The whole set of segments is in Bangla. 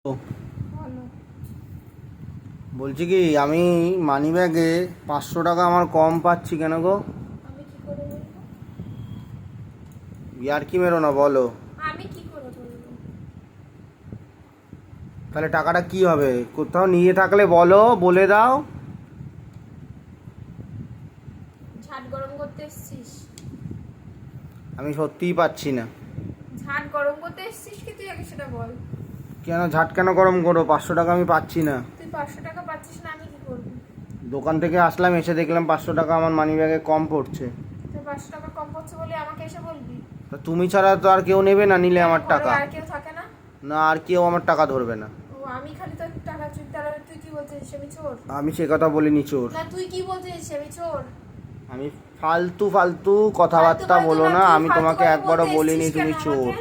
ও, বলছি কি আমি মানিব্যাগে 500 টাকা আমার কম পাচ্ছি কেন গো? আমি কি করে বলবো? ইয়ার কি মেরো না বলো। আমি কি করে বলবো? তাহলে টাকাটা কি হবে? কোথাও নিয়ে থাকলে বলো, বলে দাও। ঝাট গরম করতে এসেছিস? আমি সত্যিই পাচ্ছি না। ঝাট গরম করতে এসেছিস কি তুই আগে সেটা বল। কেন ঝাট কেন গরম করো? 500 টাকা আমি পাচ্ছি না। তুই 500 টাকা পাচ্ছিস না, আমি কি করবো? দোকান থেকে আসলাম, এসে দেখলাম 500 টাকা আমার মানিব্যাগে কম পড়ছে। তুই 500 টাকা কম পড়ছে বলে আমাকে এসে বলবি? তা তুমি ছাড়া তো আর কেউ নেবে না, নিলে আমার ঘরে টাকা। আর কেউ থাকে না? না, আর কেউ আমার টাকা ধরবে না। ও, আমি খালি তোর টাকা চুরি, তাহলে তুই কি বলছিস আমি চোর? আমি সে কথা বলিনি চোর। না, তুই কি বলছিস আমি চোর? আমি ফালতু ফালতু কথাবার্তা বলো না। আমি তোমাকে একবারও বলিনি তুমি চোর।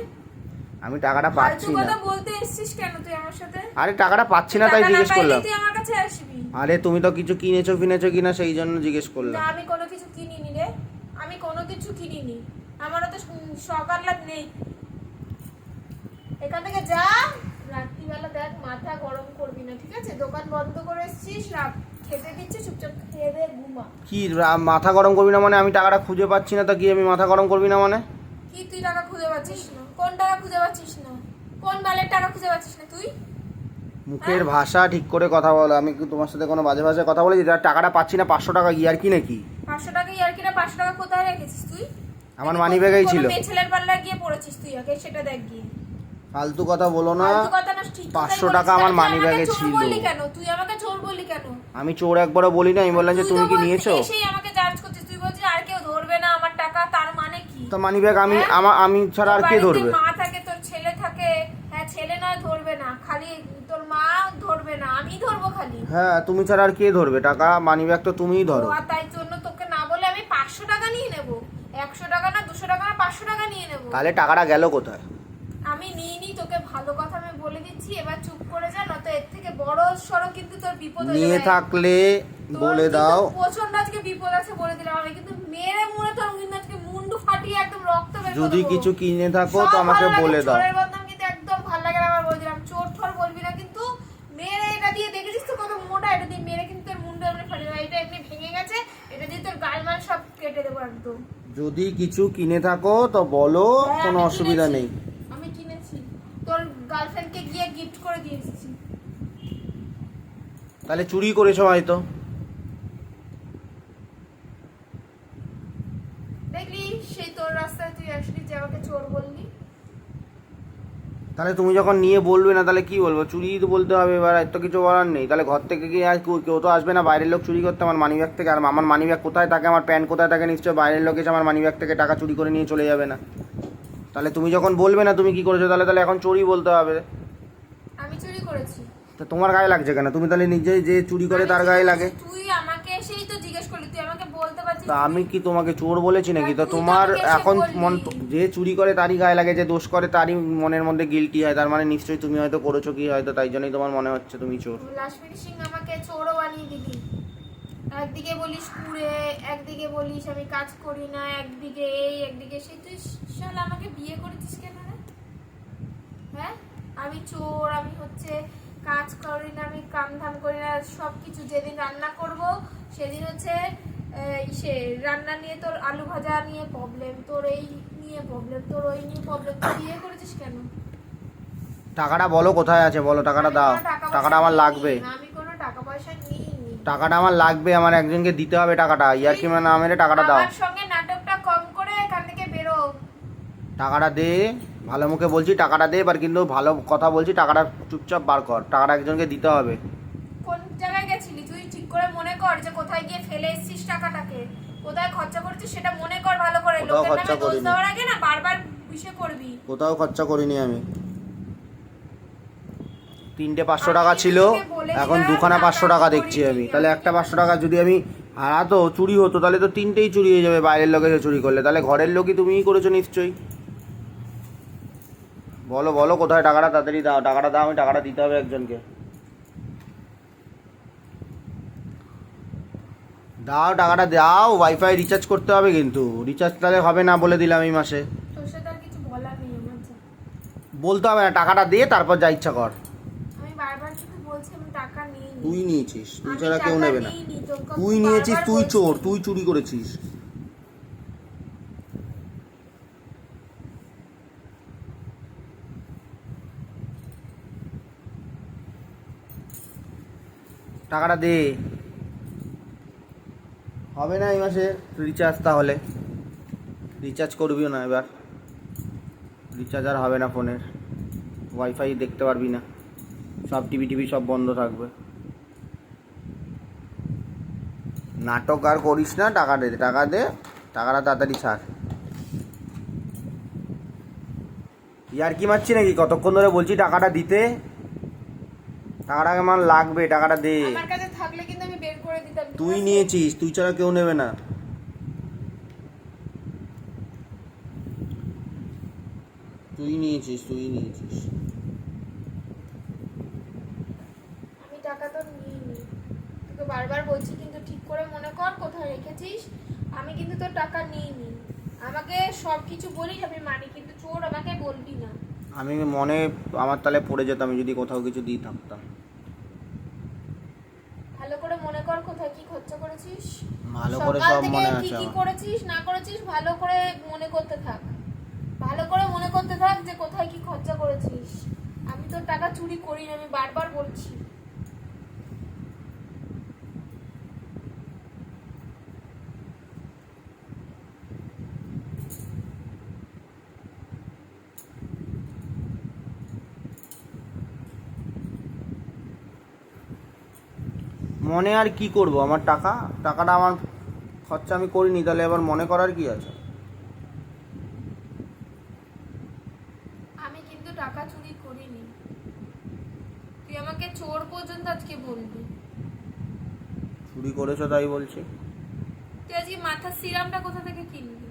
আমি টাকাটা পাচ্ছি ফালতু না। কথা বলতে এসেছিস কেন তুই আমার সাথে? আরে টাকাটা পাচ্ছি না তাই টাকা না জিজ্ঞেস পাইলে করলাম। তুই আমার কাছে আসবি? আরে তুমি তো কিছু কিনেছো ফিনেছো কিনা সেই জন্য জিজ্ঞেস না, করলাম। আমি কোনো কিছু কিনিনি রে। আমি কোনো কিছু কিনিনি। আমারও তো সকাল লাভ নেই। এখান থেকে যা। রাত্রিবেলা দেখ, মাথা গরম করবি না, ঠিক আছে? দোকান বন্ধ করে এসেছিস, রাত খেতে দিচ্ছি, চুপচাপ খেয়ে দে, ঘুমা। কি মাথা গরম করবি না মানে? আমি টাকাটা খুঁজে পাচ্ছি না, তা কি আমি মাথা গরম করবি না মানে? কি তুই টাকা খুঁজে পাচ্ছিস না? কোন টাকা খুঁজে পাচ্ছিস না? কোন বালের টাকা খুঁজে পাচ্ছিস না তুই? মুখের ভাষা ঠিক করে কথা বলো। আমি কি তোমার সাথে কোনো বাজে ভাষায় কথা বলেছি? তার টাকাটা পাচ্ছি না, 500 টাকা ইয়ার কি নাকি? 500 টাকা আর কিনা? 500 টাকা কোথায় রেখেছিস তুই? আমার মানিব্যাগেই ছিল। মেয়ে ছেলের পাল্লায় গিয়ে পড়েছিস তুই, আগে সেটা দেখ গিয়ে। ফালতু কথা বলো না। ফালতু কথা না, ঠিক কথাই 500 বলেছিস। টাকা আমার তাহলে তুই মানিব্যাগে আমাকে চোর ছিল। বললি কেন? তুই আমাকে চোর বললি কেন? আমি চোর একবারও বলি না। আমি বললাম যে তুই তুমি তো কি বলছিস, নিয়েছো? এসেই আমাকে জাজ করছিস। তুই বলছিস আর কেউ ধরবে না আমার টাকা, তার মানে কি? তো মানিব্যাগ আমি হ্যাঁ? আমি ছাড়া আর তোর কে বাড়িতে ধরবে? মা থাকে, তোর ছেলে থাকে। হ্যাঁ, ছেলে নয় ধরবে না, খালি তোর মা ধরবে না, আমি ধরবো খালি। হ্যাঁ, তুমি ছাড়া আর কে ধরবে টাকা? মানিব্যাগ তো তুমিই ধরো। আর তাই জন্য তোকে না বলে আমি 500 টাকা নিয়ে নেব। 100 টাকা না, 200 টাকা না, 500 টাকা নিয়ে নেব। তাহলে টাকাটা গেল কোথায়? আমি নিইনি, তোকে ভালো কথা আমি বলে দিচ্ছি, এবার চুপ করে যা, নয়তো এর থেকে বড় সড়ো কিন্তু তোর বিপদ হয়ে নিয়ে যাবে। থাকলে তোর বলে কিন্তু দাও। প্রচন্ড আজকে বিপদ আছে বলে দিলাম আমি, কিন্তু মেরে মুড়ে তোর কিন্তু আজকে মুন্ডু ফাটিয়ে একদম রক্ত বের করে যদি দেবো। কিছু কিনে থাকো সব তো আমাকে ভালো লাগে, বলে দাও। চোরের বদনাম কিন্তু একদম ভালো লাগে না আমার, বলে দিলাম। চোর ঠোর বলবি না কিন্তু। মেরে এটা দিয়ে দেখেছিস তো কত মোটা, এটা দিয়ে মেরে কিন্তু তোর মুন্ডু এমনি ফাটিয়ে দেবো। এটা এমনি ভেঙে গেছে, এটা দিয়ে তোর গাল মাল সব কেটে দেবো একদম। যদি কিছু কিনে থাকো তো বলো, হ্যাঁ, কোনো আমি অসুবিধা কিনেছি। নেই। আমি কিনেছি, তোর গার্লফ্রেন্ডকে গিয়ে গিফট করে দিয়ে এসেছি। তাহলে চুরি করেছো হয়তো। দেখলি, সেই তোর রাস্তায় তুই আসলি যে আমাকে চোর বললি। তাহলে তুমি যখন নিয়ে বলবে না তাহলে কি বলবো? চুরি তো বলতে হবে, এবার আর তো কিছু বলার নেই। তাহলে ঘর থেকে কি আর কেউ তো আসবে না বাইরের লোক চুরি করতে আমার মানিব্যাগ থেকে। আর আমার মানিব্যাগ কোথায় থাকে, আমার প্যান্ট কোথায় থাকে, নিশ্চয় বাইরের লোক এসে আমার মানিব্যাগ থেকে টাকা চুরি করে নিয়ে চলে যাবে না। তাহলে তুমি যখন বলবে না তুমি কি করেছো, তাহলে তাহলে এখন চুরি বলতে হবে। আমি চুরি করেছি। তো তোমার গায়ে লাগছে কেন? তুমি তাহলে নিজেই যে চুরি করে আমি তার চুরি গায়ে করেছি, লাগে। তুই আমাকে এসেই তো জিজ্ঞেস করলি, তুই আমাকে বলতে পারছিস? তা আমি কি তোমাকে চোর বলেছি নাকি? তো তুই তো তোমার আমাকে এসে এখন বললি। মন, যে চুরি করে তারই গায়ে লাগে, যে দোষ করে তারই মনের মধ্যে গিল্টি হয়। তার মানে নিশ্চয়ই তুমি হয়তো করেছো, কি হয়তো তাই জন্যই তোমার মনে হচ্ছে তুমি চোর। লাশমিরি সিং আমাকে চোরও বানিয়ে দিলি। একদিকে বলিস কুড়ে, একদিকে বলিস আমি কাজ করি না, একদিকে এই একদিকে সেই। তুই শালা আমাকে বিয়ে করেছিস কেন রে? হ্যাঁ, আমি চোর, আমি হচ্ছে কাজ করি না, আমি কাম ধাম করি না, সব কিছু। যেদিন রান্না করব সেদিন হচ্ছে সে রান্না নিয়ে তোর আলু ভাজা নিয়ে প্রবলেম, তোর এই নিয়ে প্রবলেম, তোর ওই নিয়ে প্রবলেম। তুই বিয়ে করেছিস কেন? টাকাটা বলো কোথায় আছে, বলো টাকাটা আমি দাও। কোনো টাকা টাকাটা পয়সা আমার নিইনি, লাগবে। আমি কোনো টাকা পয়সা নিইনি। টাকাটা আমার লাগবে, আমার একজনকে দিতে হবে টাকাটা। ইয়ার কি মানে না মেরে টাকাটা দাও। আমার সঙ্গে নাটকটা কম করে এখান থেকে বেরো। টাকাটা দে, ভালো মুখে বলছি টাকাটা দে, এবার কিন্তু ভালো কথা বলছি, টাকাটা চুপচাপ বার কর। টাকাটা একজনকে দিতে হবে। কোন জায়গায় গেছিলি তুই? ঠিক করে মনে কর যে কোথায় গিয়ে ফেলে এসেছিস টাকাটাকে, কোথায় খরচা করছিস সেটা মনে কর ভালো করে। কোথাও লোকের খরচা নামে দোষ করিনি। দেওয়ার আগে না বারবার বিষে করবি। কোথাও খরচা করিনি আমি। 3টে 500 আমি টাকা কিন্তু ছিল, তোকে বলেছিলাম এখন দুখানা 500 টাকা টাকা দেখছি আমি। করিনি। তাহলে একটা 500 টাকা যদি আমি হারাতো, চুরি হতো, তাহলে তো 3টেই চুরি হয়ে যাবে বাইরের লোক এসে চুরি করলে। তাহলে ঘরের লোকই তুমিই করেছো নিশ্চয়ই। বলো বলো কোথায় টাকাটা, তাড়াতাড়ি দাও। টাকাটা দাও, আমি টাকাটা দিতে হবে একজনকে। দাও টাকাটা দাও। ওয়াইফাই রিচার্জ করতে হবে কিন্তু। রিচার্জ তাহলে হবে না বলে দিলাম এই মাসে। তোর সাথে আর কিছু বলার নেই আমার, যা। বলতে হবে না, টাকাটা দিয়ে তারপর যা ইচ্ছা কর। তুই নিয়েছিস, তুই আমি ছাড়া কেউ টাকা নেবে না। নিইনি, তোকে তুই নিয়েছিস, বারবার তুই বলছি। চোর, তুই চুরি করেছিস। টাকাটা দে। হবে না এই মাসে রিচার্জ, তাহলে রিচার্জ করবিও না এবার। রিচার্জ আর হবে না ফোনের, ওয়াইফাই দেখতে পারবি না, সব টিভি টিভি সব বন্ধ থাকবে। নাটক আর করিস না, টাকা দে, টাকা দে, টাকাটা তাড়াতাড়ি ছাড়। ইয়ার কি মারছি নাকি? কতক্ষণ ধরে বলছি টাকাটা দিতে, টাকাটা আমার লাগবে, টাকাটা দে। আমার কাছে থাকলে কিন্তু আমি বের করে দিতাম, ঠিক তুই আছে? নিয়েছিস, তুই ছাড়া কেউ নেবে না। তুই নিয়েছিস, তুই নিয়েছিস। আমি টাকা তো নিইনি, তোকে বারবার বলছি কিন্তু ঠিক করে মনে কর কোথায় রেখেছিস। আমি কিন্তু তোর টাকা নিইনি, আমাকে সব কিছু বলিস আমি মানি, কিন্তু চোর আমাকে বলবি না। আমি মনে, আমার তাহলে পড়ে যেতাম আমি যদি কোথাও কিছু দিয়ে থাকতাম। ভালো করে মনে কর কোথায় কি খরচা করেছিস। ভালো করে সকাল সব থেকে মনে কি আছে কি আমার। করেছিস না করেছিস ভালো করে মনে করতে থাক, ভালো করে মনে করতে থাক যে কোথায় কি খরচা করেছিস। আমি তোর টাকা চুরি করি না, আমি বারবার বলছি। মনে আর কি করব, আমার টাকা, টাকাটা আমার খরচা আমি করিনি, তাহলে আবার মনে করার কি আছে? আমি কিন্তু টাকা চুরি করিনি, তুই আমাকে চোর পর্যন্ত আজকে বলবি। চুরি করেছো তাই বলছি। তুই আজকে মাথার সিরামটা কোথা থেকে কিনবি?